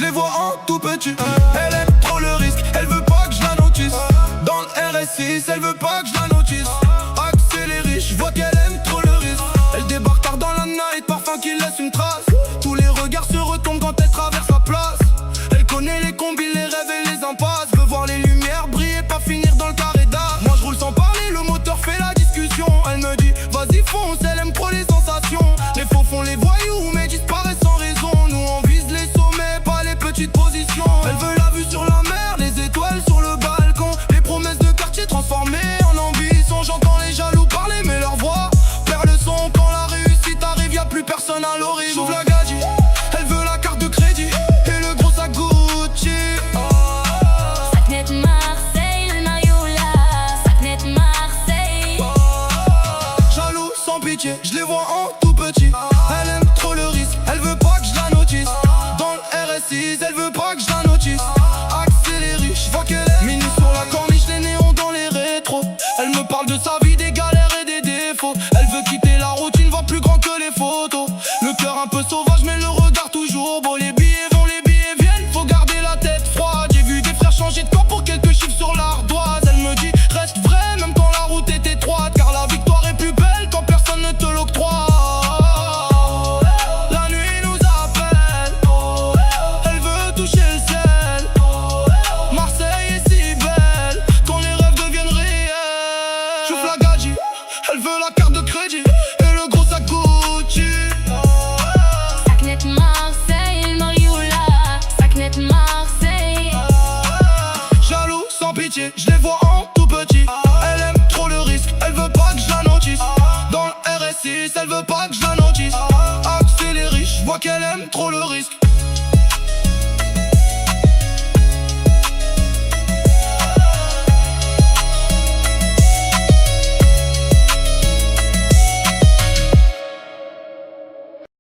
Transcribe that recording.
les vois en tout petit. Elle aime trop le risque, elle veut pas que je la notice. Dans le RS6, elle veut pas que je la notice. Accéléré, je vois qu'elle aime trop le risque. Elle débarque tard dans la night, parfum qui laisse une trace. Tous les regards se retournent quand elle traverse la place. Elle connaît les combis, les rêves et les impasses. Veut voir les lumières briller, pas finir dans le carré d'as. Moi je roule sans parler, le moteur fait la discussion. Elle me dit vas-y fonce, elle aime trop les sensations. Les faux font les voyous mais disparaissent sans raison. Nous on vise les sommets, pas les petites positions. Elle veut la vue sur la mer, les étoiles sur le balcon. Les promesses de quartier transformées en ambition. J'entends les jaloux parler mais leur voix perd le son. Quand la réussite arrive y'a plus personne à l'horizon. J'ouvre la gadget, elle veut la carte de crédit et le gros sac Gucci. Sacnet Marseille, le Mariola. Sacnet Marseille. Jaloux sans pitié, je les vois en tout petit. Elle aime trop le risque, elle veut pas que je la notice. Dans le RS6, elle veut pas que je la notice. Accéléré, je vois qu'elle est mini sur la corniche, les néons dans les rétros. Elle me parle de sa vie, des galères et des défauts. Elle veut quitter la routine, voir plus grand que les photos. Le cœur un peu sauvage mais le regard toujours beau. Les billets vont, les billets viennent, faut garder la tête froide. J'ai vu des frères changer de camp pour quelques chiffres sur l'ardoise. Elle me dit reste vrai même quand la route est étroite. Car la victoire est plus belle quand personne ne te l'octroie. La nuit nous appelle, elle veut toucher le ciel. Marseille est si belle quand les rêves deviennent réels. J'ouvre la gadget, elle veut la carte de crédit et le gros sac Gucci. Sacnet Marseille, le Mariola. Sacnet Marseille. Jaloux sans pitié, je les vois en tout petit. Elle aime trop le risque, elle veut pas que je la notice. Dans le RS6, elle veut pas que je la notice. Accéléré, je vois qu'elle aime trop le risque.